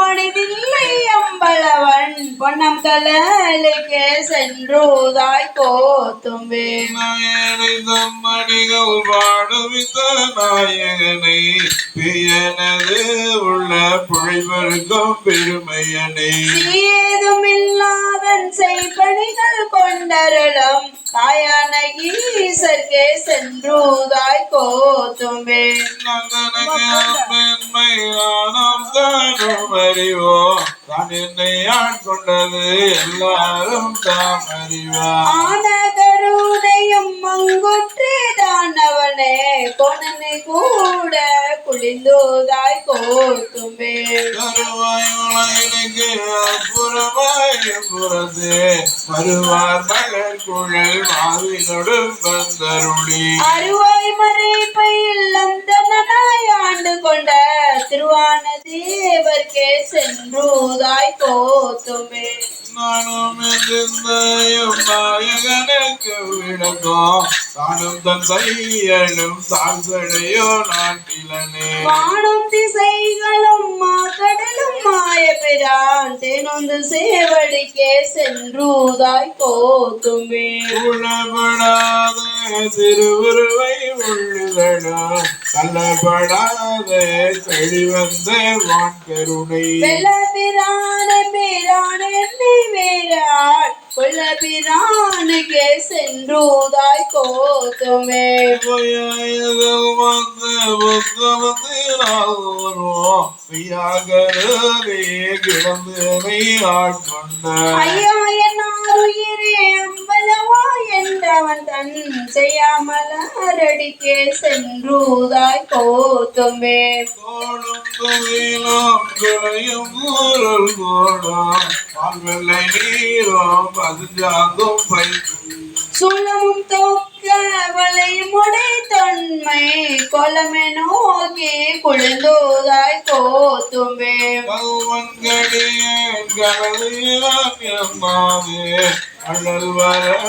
போனதில்லை அம்பளவன் பொன்னம் கலலுக்கு சென்றுதாய் கோத்தும்பே மணிகள் பாடுவித்த நாயகனை பியனது உள்ள புழைவர்க்கும் பெருமையனை ஏதும் இல்லாதன் செய்பணிகள் கொண்டருளும் தாயான ஈசர்க்கே சென்றுதாய் கோத்தும்பே மென்மையானம் தானும் அறிவோ தான் என்னை ஆட்கொண்டது எல்லாரும் தாம் அறிவார் ஆன கருணையும் மங்குற்றே தானவனே பொன்னனை கூட குளிந்துதாய் கோத்தும்பே கருவாய் உலகிற்கு அப்புறமாய் புறத்தே வருவார் மலர் குழல் மாவினோடு வந்தருளி அருவாய் மறைப்பை இல்லம் தன்னனாய் ஆண்டு கொண்ட திருவான தேவர்க்கே சென்றுதாய் கோத்தும்பே நானும் என்றையும் நாயகனுக்கு விளக்கம் தானும் தன் தையலும் தாழ்சடையோ நாட்டிலனே வானம் திசைகளும் கடலும் மாய பிரான் தேனொந்து சேவடிக்கே சென்றுதாய் கோத்தும்பே உளப்படாத திருவுருவை உள்ளுகளோ கள்ளப்படாத கழிவந்த வான் கருணை வெள்ள பிரான பிரான் என்னை வேறாள் கொள்ள பிரானுக்கே சென்றுதாய் கோத்தும்பே வந்த புத்தமத்து நாள்வரும் மெய்யாகருதே கிடந்தனை ஆட்கொண்ட ஐயா என்னாருயிரே அம்பலவா என்றவன் தன் செய்யாமலரடிக்கே சென்றுதாய் கோத்தும்பே தோளும் தொழிலும் குறையும் ஊரல் கோடும் பால்வெள்ளை நீரும் பதிஞ்சாங்கும் பைக்கும் சுழமும் தோக்க வளையும் உடை தன்மை கொலமே நோக்கி குளிந்துதாய் கோத்தும்பே கல்வன்கடியே கடலில் அழல் வர